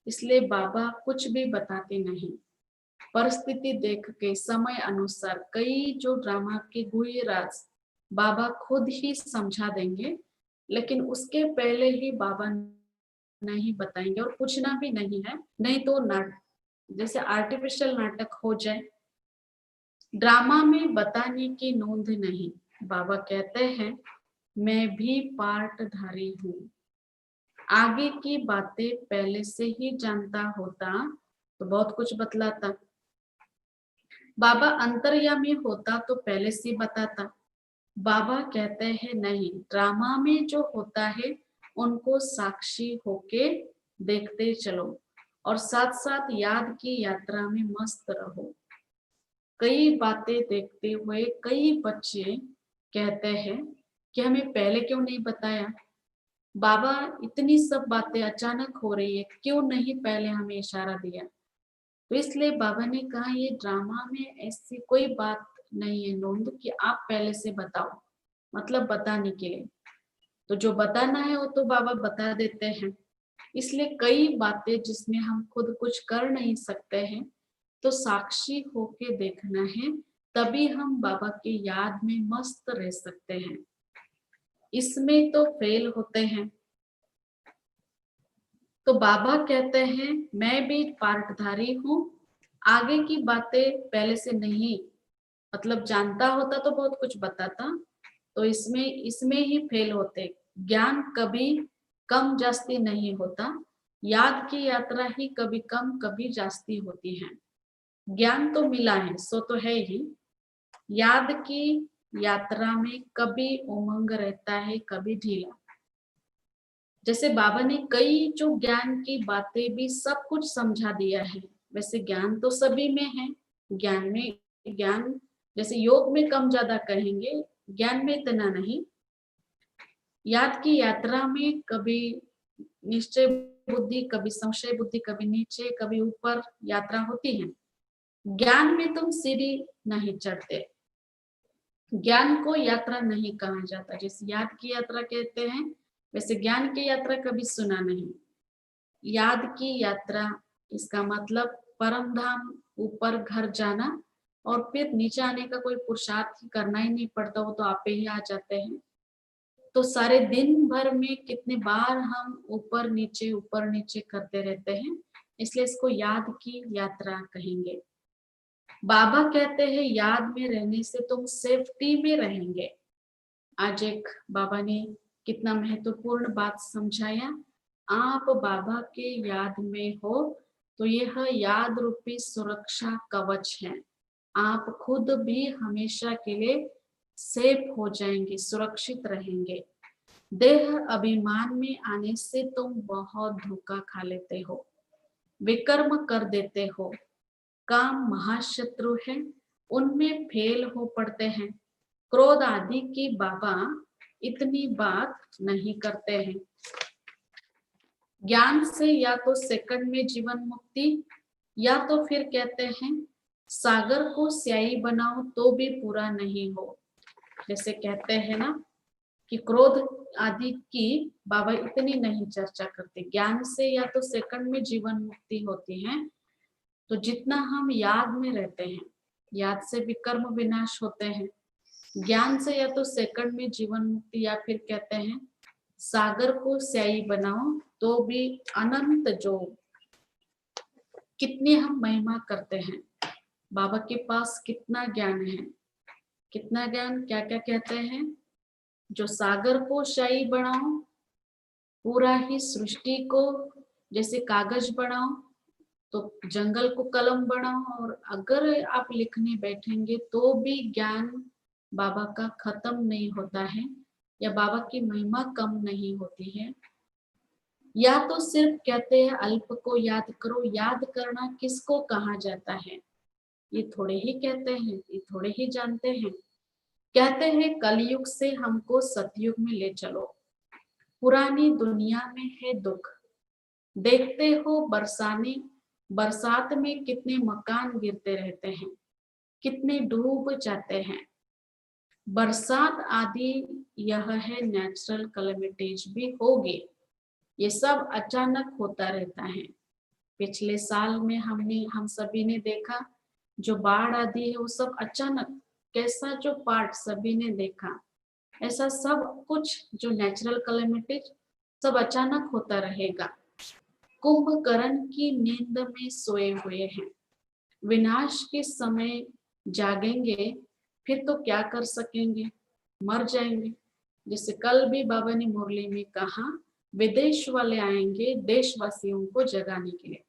Speaker 2: इसलिए बाबा कुछ भी बताते नहीं। परिस्थिति देख के समय अनुसार कई जो ड्रामा के गुह्य राज बाबा खुद ही समझा देंगे, लेकिन उसके पहले ही बाबा नहीं बताएंगे और पूछना भी नहीं है। नहीं तो जैसे आर्टिफिशियल नाटक हो जाए, ड्रामा में बताने की नोंद नहीं। बाबा कहते हैं मैं भी पार्टधारी हूँ। आगे की बातें पहले से ही जानता होता तो बहुत कुछ बतलाता। बाबा अंतर्यामी होता तो पहले से बताता। बाबा कहते हैं नहीं, ड्रामा में जो होता है उनको साक्षी होके देखते चलो और साथ साथ याद की यात्रा में मस्त रहो। कई बातें देखते हुए कई बच्चे कहते हैं कि हमें पहले क्यों नहीं बताया, बाबा इतनी सब बातें अचानक हो रही है, क्यों नहीं पहले हमें इशारा दिया। तो इसलिए बाबा ने कहा ये ड्रामा में ऐसी कोई बात नहीं है नोंद कि आप पहले से बताओ, मतलब बताने के लिए। तो जो बताना है वो तो बाबा बता देते हैं। इसलिए कई बातें जिसमें हम खुद कुछ कर नहीं सकते हैं तो साक्षी होके देखना है, तभी हम बाबा की याद में मस्त रह सकते हैं। इसमें तो फेल होते हैं। तो बाबा कहते हैं मैं भी पार्टधारी हूँ, आगे की बातें पहले से नहीं, मतलब जानता होता तो बहुत कुछ बताता, तो इसमें इसमें ही फेल होते। ज्ञान कभी कम जास्ती नहीं होता, याद की यात्रा ही कभी कम कभी जास्ती होती है। ज्ञान तो मिला है सो तो है ही, याद की यात्रा में कभी उमंग रहता है कभी ढीला। जैसे बाबा ने कई जो ज्ञान की बातें भी सब कुछ समझा दिया है। वैसे ज्ञान तो सभी में है, ज्ञान जैसे योग में कम ज्यादा कहेंगे, ज्ञान में इतना नहीं। याद की यात्रा में कभी निश्चय बुद्धि, कभी संशय बुद्धि, कभी नीचे कभी ऊपर यात्रा होती है। ज्ञान में तुम सीढ़ी नहीं चढ़ते, ज्ञान को यात्रा नहीं कहा जाता। जैसे याद की यात्रा कहते हैं वैसे ज्ञान की यात्रा कभी सुना नहीं। याद की यात्रा इसका मतलब परम धाम ऊपर घर जाना, और फिर नीचे आने का कोई पुरुषार्थ करना ही नहीं पड़ता, वो तो आपे ही आ जाते हैं। तो सारे दिन भर में कितने बार हम ऊपर नीचे करते रहते हैं, इसलिए इसको याद की यात्रा कहेंगे। बाबा कहते हैं याद में रहने से तुम सेफ्टी में रहेंगे। आज एक बाबा ने कितना महत्वपूर्ण बात समझाया। आप बाबा के याद में हो तो यह याद रूपी सुरक्षा कवच है। आप खुद भी हमेशा के लिए सेफ हो जाएंगे, सुरक्षित रहेंगे। देह अभिमान में आने से तुम बहुत धोखा खा लेते हो, विकर्म कर देते हो। काम महाशत्रु है, उनमें फेल हो पड़ते हैं। क्रोध आदि की बाबा इतनी बात नहीं करते हैं। ज्ञान से या तो सेकंड में जीवन मुक्ति, या तो फिर कहते हैं सागर को स्याही बनाओ तो भी पूरा नहीं हो। जैसे कहते हैं ना कि क्रोध आदि की बाबा इतनी नहीं चर्चा करते। ज्ञान से या तो सेकंड में जीवन मुक्ति होती है, तो जितना हम याद में रहते हैं, याद से विकर्म विनाश होते हैं। ज्ञान से या तो सेकंड में जीवन मुक्ति, या फिर कहते हैं सागर को स्याही बनाओ तो भी अनंत, जो कितनी हम महिमा करते हैं। बाबा के पास कितना ज्ञान है, कितना ज्ञान, क्या क्या कहते हैं। जो सागर को स्याही बनाओ, पूरा ही सृष्टि को जैसे कागज बनाओ, तो जंगल को कलम बनाओ, और अगर आप लिखने बैठेंगे तो भी ज्ञान बाबा का खत्म नहीं होता है, या बाबा की महिमा कम नहीं होती है। या तो सिर्फ कहते हैं अल्प को याद करो। याद करना किसको कहा जाता है ये थोड़े ही कहते हैं, ये थोड़े ही जानते हैं। कहते हैं कलयुग से हमको सतयुग में ले चलो। पुरानी दुनिया में है दुख, देखते हो बरसात में कितने मकान गिरते रहते हैं, कितने डूब जाते हैं। बरसात आदि यह है नेचुरल कैलेमिटीज भी होगी, ये सब अचानक होता रहता है। पिछले साल में हम सभी ने देखा जो बाढ़ आदि है वो सब अचानक, कैसा जो पार्ट सभी ने देखा, ऐसा सब कुछ जो नेचुरल कैलेमिटीज सब अचानक होता रहेगा। कुंभकर्ण की नींद में सोए हुए हैं, विनाश के समय जागेंगे फिर तो क्या कर सकेंगे, मर जाएंगे। जैसे कल भी बाबा ने मुरली में कहा विदेश वाले आएंगे देशवासियों को जगाने के लिए,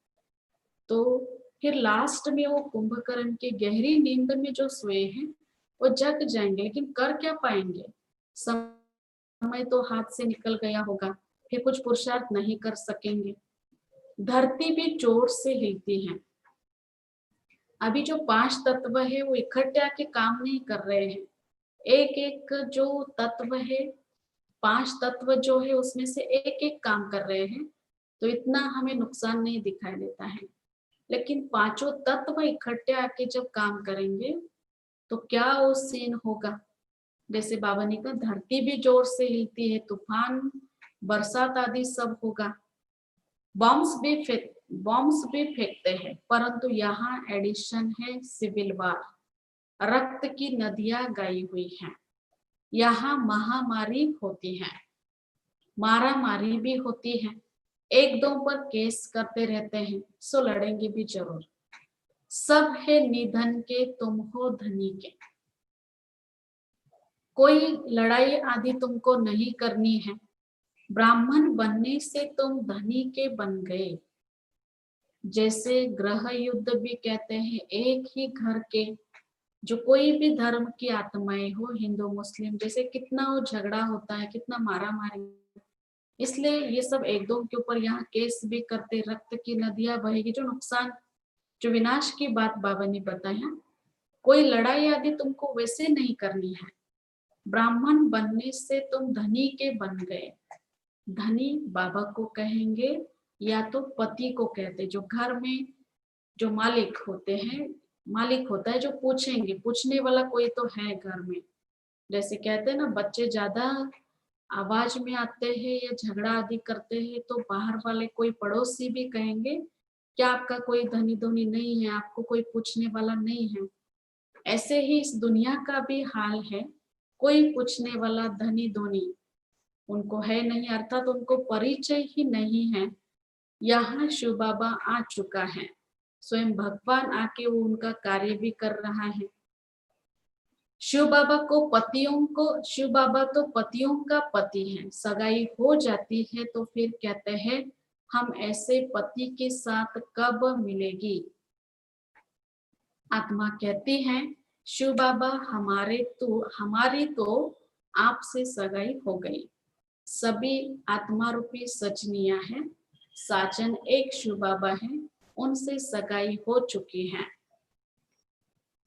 Speaker 2: तो फिर लास्ट में वो कुंभकर्ण के गहरी नींद में जो सोए हैं वो जग जाएंगे, लेकिन कर क्या पाएंगे। समय तो हाथ से निकल गया होगा, फिर कुछ पुरुषार्थ नहीं कर सकेंगे। धरती भी जोर से हिलती है। अभी जो 5 तत्व है वो इकट्ठे आके काम नहीं कर रहे हैं। एक एक जो तत्व है, 5 तत्व जो है उसमें से एक एक काम कर रहे हैं, तो इतना हमें नुकसान नहीं दिखाई देता है। लेकिन पांचों तत्व इकट्ठे आके जब काम करेंगे तो क्या वो सीन होगा। जैसे बाबा ने कहा धरती भी जोर से हिलती है, तूफान, बरसात आदि सब होगा। बॉम्ब्स भी फेंकते हैं, परंतु यहाँ एडिशन है सिविल वार, रक्त की नदियां गई हुई हैं। यहाँ महामारी होती है, मारामारी भी होती है, एक दो पर केस करते रहते हैं, सो लड़ेंगे भी जरूर। सब है निधन के, तुम हो धनी के। कोई लड़ाई आदि तुमको नहीं करनी है, ब्राह्मण बनने से तुम धनी के बन गए। जैसे ग्रह युद्ध भी कहते हैं, एक ही घर के जो कोई भी धर्म की आत्माएं हो, हिंदू मुस्लिम, जैसे कितना वो झगड़ा होता है, कितना मारा मारी, इसलिए ये सब एक दो के ऊपर यहाँ केस भी करते, रक्त की नदियां बहेगी, जो नुकसान, जो विनाश की बात बाबा ने बताया। कोई लड़ाई आदि तुमको वैसे नहीं करनी है, ब्राह्मण बनने से तुम धनी के बन गए। धनी बाबा को कहेंगे या तो पति को कहते, जो घर में जो मालिक होते हैं, मालिक होता है जो पूछेंगे, पूछने वाला कोई तो है घर में। जैसे कहते हैं ना, बच्चे ज्यादा आवाज में आते हैं या झगड़ा आदि करते हैं तो बाहर वाले कोई पड़ोसी भी कहेंगे क्या आपका कोई धनी धोनी नहीं है, आपको कोई पूछने वाला नहीं है। ऐसे ही इस दुनिया का भी हाल है, कोई पूछने वाला धनी धोनी उनको है नहीं, अर्थात उनको परिचय ही नहीं है। यहाँ शिव बाबा आ चुका है, स्वयं भगवान आके वो उनका कार्य भी कर रहा है। शिव बाबा तो पतियों का पति है, सगाई हो जाती है तो फिर कहते हैं हम ऐसे पति के साथ कब मिलेगी। आत्मा कहती है शिव बाबा हमारी तो आपसे सगाई हो गई। सभी आत्मा रूपी सजनिया है, साजन एक शिव बाबा है, उनसे सगाई हो चुकी है।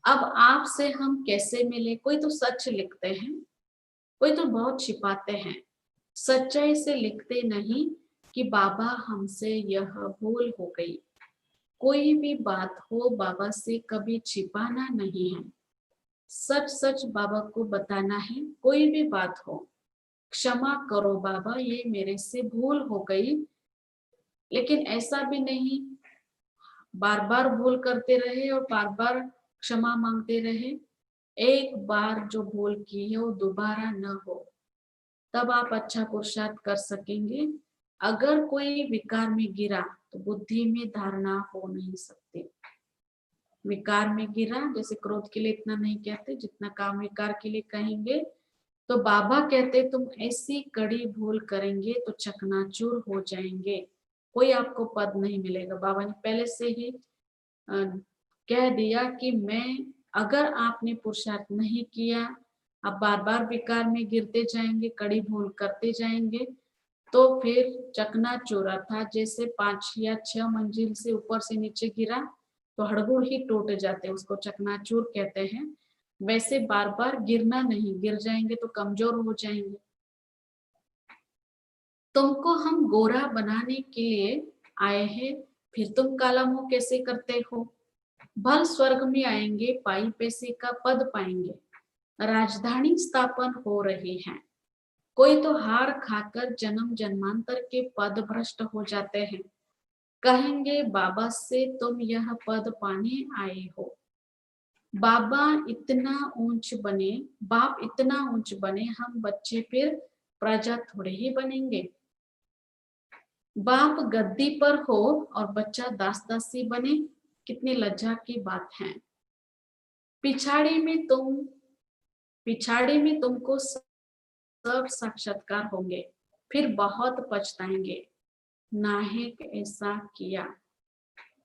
Speaker 2: अब आपसे हम कैसे मिले। कोई तो सच लिखते हैं, कोई तो बहुत छिपाते हैं, सच्चाई से लिखते नहीं कि बाबा हमसे यह भूल हो गई। कोई भी बात हो बाबा से कभी छिपाना नहीं है, सच सच बाबा को बताना है। कोई भी बात हो, क्षमा करो बाबा ये मेरे से भूल हो गई, लेकिन ऐसा भी नहीं बार बार भूल करते रहे और बार बार क्षमा मांगते रहे। एक बार जो भूल की है वो दोबारा न हो, तब आप अच्छा पुरुषार्थ कर सकेंगे। अगर कोई विकार में गिरा तो बुद्धि में धारणा हो नहीं सकती। विकार में गिरा, जैसे क्रोध के लिए इतना नहीं कहते जितना काम विकार के लिए कहेंगे, तो बाबा कहते तुम ऐसी कड़ी भूल करेंगे तो चकनाचूर हो जाएंगे, कोई आपको पद नहीं मिलेगा। बाबा ने पहले से ही कह दिया कि मैं, अगर आपने पुरुषार्थ नहीं किया, आप बार बार विकार में गिरते जाएंगे, कड़ी भूल करते जाएंगे, तो फिर चकनाचूर, अर्थात जैसे 5 या 6 मंजिल से ऊपर से नीचे गिरा तो हड़बुड़ ही टूट जाते, उसको चकनाचूर कहते हैं। वैसे बार बार गिरना नहीं, गिर जाएंगे तो कमजोर हो जाएंगे। तुमको हम गोरा बनाने के लिए आए हैं, फिर तुम काला मुंह कैसे करते हो। भल स्वर्ग में आएंगे, पाई पैसे का पद पाएंगे, राजधानी स्थापन हो रही है। कोई तो हार खाकर जन्म जन्मांतर के पद भ्रष्ट हो जाते हैं, कहेंगे बाबा से तुम यह पद पाने आए हो। बाबा इतना ऊंच बने, बाप इतना ऊंच बने, हम बच्चे फिर प्रजा थोड़े ही बनेंगे। बाप गद्दी पर हो और बच्चा दास दासी बने, कितनी लज्जा की बात है। पिछाड़ी में तुमको सब साक्षात्कार होंगे, फिर बहुत पछताएंगे, नाहिक ऐसा किया।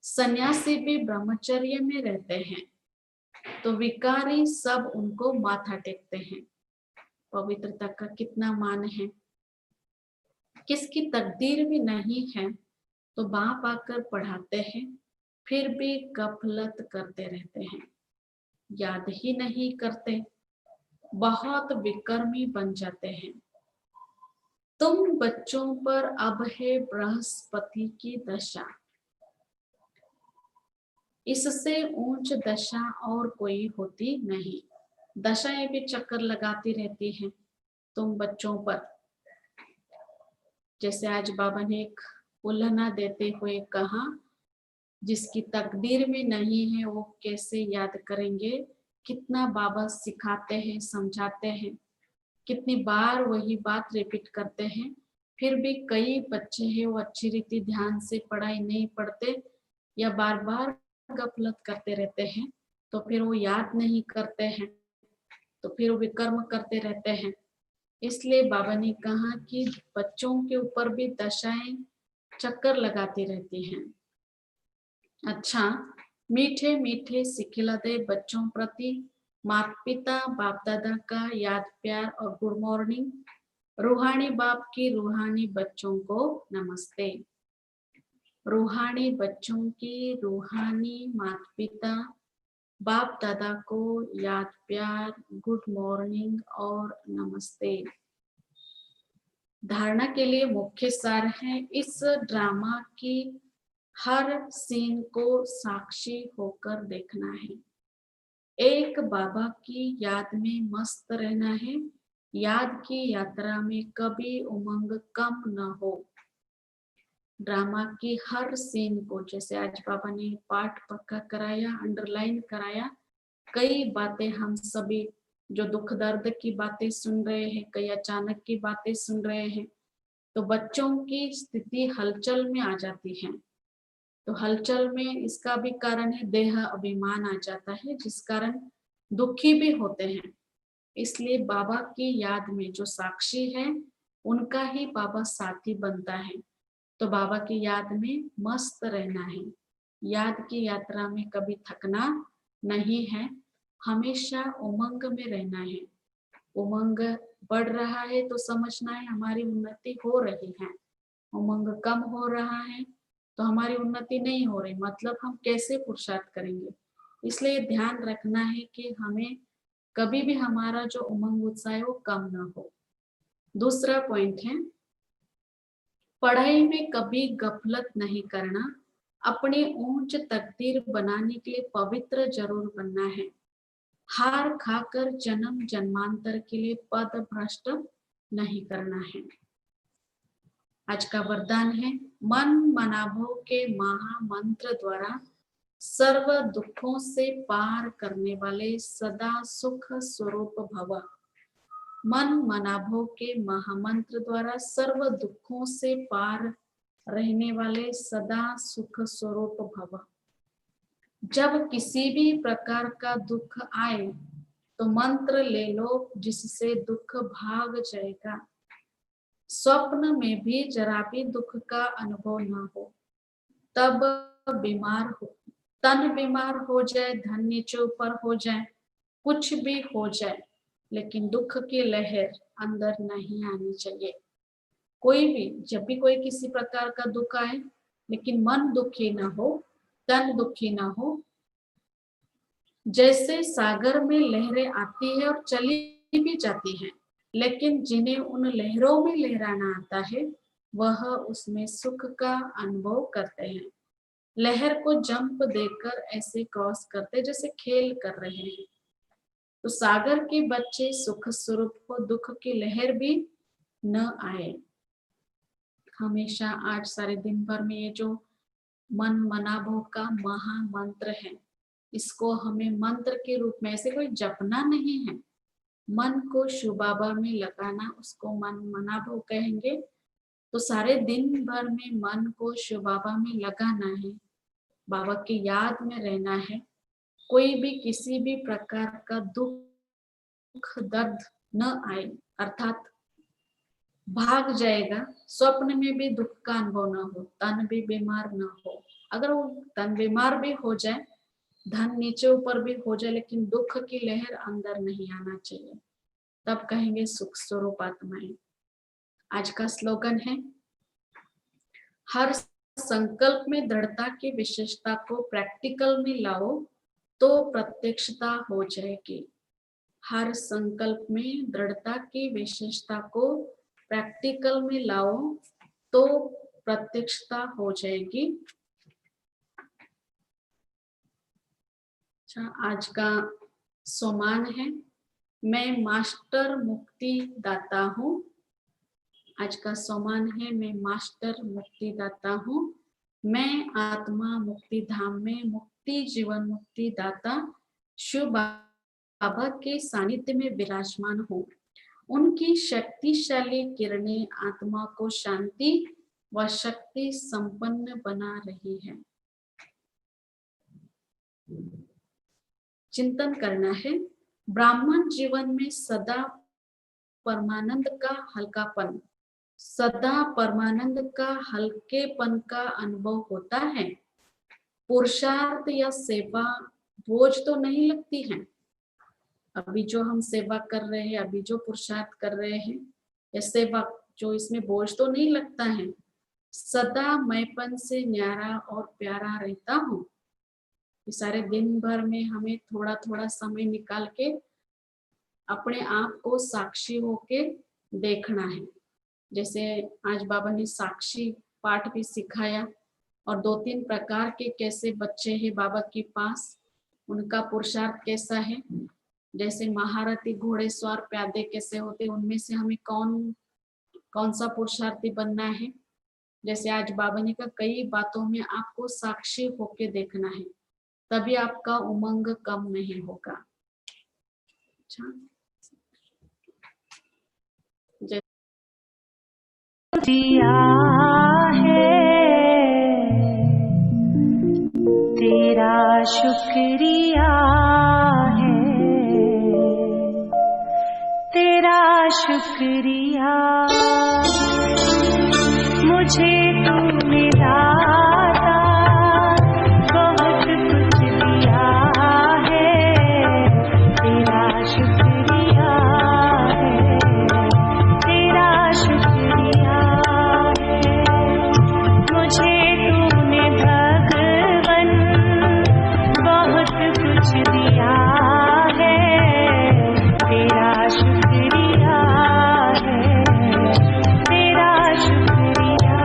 Speaker 2: सन्यासी भी ब्रह्मचर्य में रहते हैं तो विकारी सब उनको माथा टेकते हैं। पवित्रता का कितना मान है, किसकी तकदीर भी नहीं है तो बाप आकर पढ़ाते हैं, फिर भी गफलत करते रहते हैं, याद ही नहीं करते, बहुत विकर्मी बन जाते हैं। तुम बच्चों पर अब है बृहस्पति की दशा, इससे ऊंच दशा और कोई होती नहीं। दशाएं भी चक्कर लगाती रहती हैं तुम बच्चों पर। जैसे आज बाबा ने एक उल्हना देते हुए कहा, जिसकी तकदीर में नहीं है वो कैसे याद करेंगे। कितना बाबा सिखाते हैं, समझाते हैं, कितनी बार वही बात रिपीट करते हैं, फिर भी कई बच्चे हैं वो अच्छी रीति ध्यान से पढ़ाई नहीं पढ़ते या बार बार गफलत करते रहते हैं, तो फिर वो याद नहीं करते हैं, तो फिर वो विकर्म करते रहते हैं। इसलिए बाबा ने कहा कि बच्चों के ऊपर भी दशाएं चक्कर लगाती रहती हैं। अच्छा, मीठे मीठे सिखिलते बच्चों प्रति माता पिता बाप दादा का याद प्यार और गुड मॉर्निंग। रूहानी बाप की रूहानी बच्चों को नमस्ते। रूहानी बच्चों की रूहानी माता पिता बाप दादा को याद प्यार, गुड मॉर्निंग और नमस्ते। धारणा के लिए मुख्य सार है, इस ड्रामा की हर सीन को साक्षी होकर देखना है। एक बाबा की याद में मस्त रहना है। याद की यात्रा में कभी उमंग कम न हो। ड्रामा की हर सीन को, जैसे आज बाबा ने पाठ पक्का कराया, अंडरलाइन कराया, कई बातें हम सभी जो दुख दर्द की बातें सुन रहे हैं, कई अचानक की बातें सुन रहे हैं, तो बच्चों की स्थिति हलचल में आ जाती है। तो हलचल में इसका भी कारण है देह अभिमान आ जाता है, जिस कारण दुखी भी होते हैं। इसलिए बाबा की याद में जो साक्षी है उनका ही बाबा साथी बनता है। तो बाबा की याद में मस्त रहना है। याद की यात्रा में कभी थकना नहीं है, हमेशा उमंग में रहना है। उमंग बढ़ रहा है तो समझना है हमारी उन्नति हो रही है। उमंग कम हो रहा है तो हमारी उन्नति नहीं हो रही, मतलब हम कैसे पुरुषार्थ करेंगे। इसलिए ध्यान रखना है कि हमें कभी भी हमारा जो उमंग उत्साह है वो कम ना हो। दूसरा पॉइंट है, पढ़ाई में कभी गफलत नहीं करना। अपनी ऊंच तकदीर बनाने के लिए पवित्र जरूर बनना है। हार खाकर जन्म जन्मांतर के लिए पद भ्रष्ट नहीं करना है। आज का वरदान है, मन मनाभव के महामंत्र द्वारा सर्व दुखों से पार करने वाले सदा सुख स्वरूप भव। मन मनाभव के महामंत्र द्वारा सर्व दुखों से पार रहने वाले सदा सुख स्वरूप भव। जब किसी भी प्रकार का दुख आए तो मंत्र ले लो, जिससे दुख भाग जाएगा। स्वप्न में भी जरा भी दुख का अनुभव ना हो, तब बीमार हो, तन बीमार हो जाए, धन नीचे ऊपर हो जाए, कुछ भी हो जाए, लेकिन दुख की लहर अंदर नहीं आनी चाहिए। कोई भी, जब भी कोई किसी प्रकार का दुख आए, लेकिन मन दुखी ना हो, तन दुखी ना हो। जैसे सागर में लहरें आती है और चली भी जाती हैं, लेकिन जिन्हें उन लहरों में लहराना आता है वह उसमें सुख का अनुभव करते हैं। लहर को जंप देकर ऐसे क्रॉस करते जैसे खेल कर रहे हैं। तो सागर के बच्चे सुख स्वरूप को दुख की लहर भी न आए। हमेशा आज सारे दिन भर में ये जो मन मनाभव का महामंत्र है, इसको हमें मंत्र के रूप में ऐसे कोई जपना नहीं है, मन को शिव बाबा में लगाना, उसको मन मनाभव कहेंगे। तो सारे दिन भर में मन को शिव बाबा में लगाना है, बाबा की याद में रहना है। कोई भी किसी भी प्रकार का दुख दर्द न आए, अर्थात भाग जाएगा। स्वप्न में भी दुख का अनुभव न हो, तन भी बीमार न हो। अगर वो तन बीमार भी हो जाए, धन नीचे ऊपर भी हो जाए, लेकिन दुख की लहर अंदर नहीं आना चाहिए, तब कहेंगे सुख स्वरूप आत्माएं। आज का स्लोगन है, हर संकल्प में दृढ़ता की विशेषता को प्रैक्टिकल में लाओ तो प्रत्यक्षता हो जाएगी। हर संकल्प में दृढ़ता की विशेषता को प्रैक्टिकल में लाओ तो प्रत्यक्षता हो जाएगी। अच्छा, आज का सोमान है, मैं मास्टर मुक्ति दाता हूँ। आज का सोमान है, मैं मास्टर मुक्ति दाता हूँ। मैं आत्मा मुक्ति धाम में मुक्ति जीवन मुक्ति दाता शिव बाबा के सानिध्य में विराजमान हूँ। उनकी शक्तिशाली किरणें आत्मा को शांति व शक्ति संपन्न बना रही है। चिंतन करना है, ब्राह्मण जीवन में सदा परमानंद का हल्कापन, सदा परमानंद का हल्केपन का अनुभव होता है। पुरुषार्थ या सेवा बोझ तो नहीं लगती है। अभी जो हम सेवा कर रहे हैं, अभी जो पुरुषार्थ कर रहे हैं, या सेवा जो इसमें बोझ तो नहीं लगता है। सदा मैंपन से न्यारा और प्यारा रहता हूँ। सारे दिन भर में हमें थोड़ा थोड़ा समय निकाल के अपने आप को साक्षी होके देखना है। जैसे आज बाबा ने साक्षी पाठ भी सिखाया, और 2-3 प्रकार के कैसे बच्चे हैं बाबा के पास, उनका पुरुषार्थ कैसा है। जैसे महारथी घोड़ेसवार प्यादे कैसे होते, उनमें से हमें कौन सा पुरुषार्थी बनना है। जैसे आज बाबा ने कहा, कई बातों में आपको साक्षी होके देखना है, तभी आपका उमंग कम नहीं होगा। अच्छा,
Speaker 3: दिया है तेरा शुक्रिया है, तेरा शुक्रिया। मुझे तूने दाता बहुत कुछ दिया है, तेरा शुक्रिया है, तेरा शुक्रिया है। मुझे तूने भगवन बहुत कुछ दिया है, तेरा शुक्रिया है, तेरा शुक्रिया।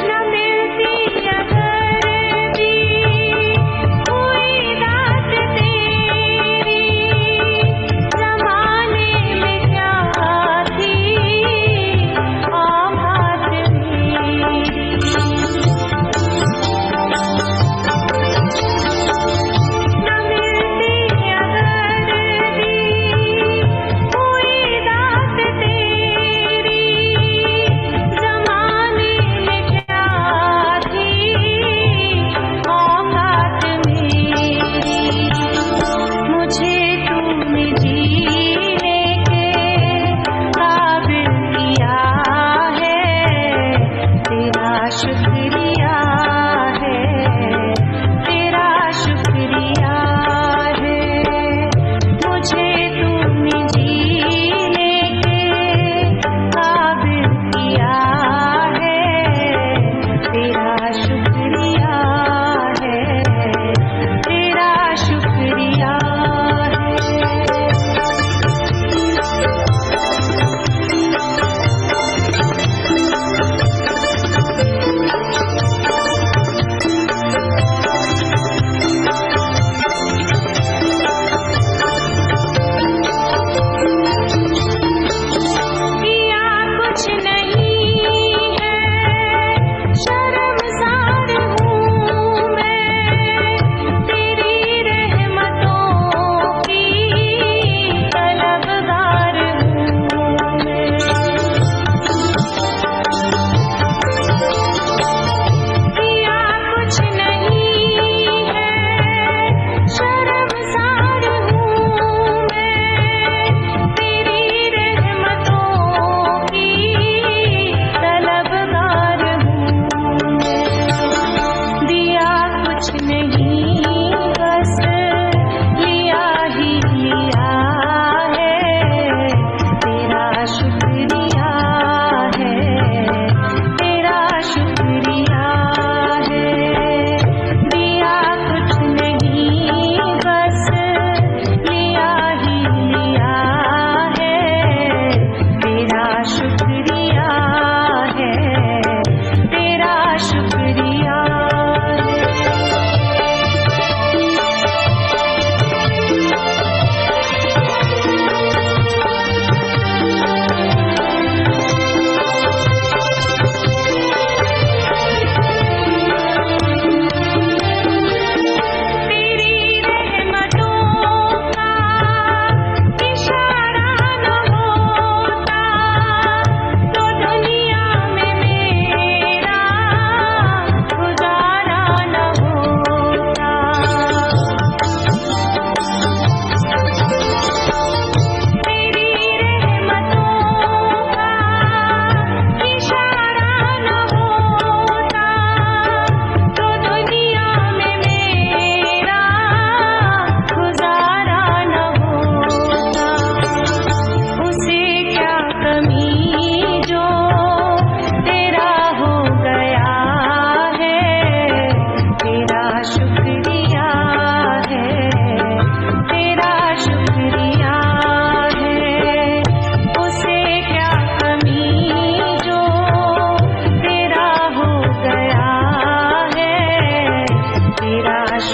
Speaker 3: न मिलती अगर भी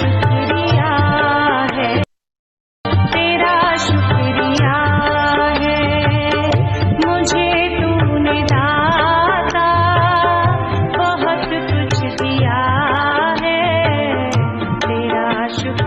Speaker 3: शुक्रिया है, तेरा शुक्रिया है। मुझे तूने दाता बहुत कुछ दिया है, तेरा शुक्रिया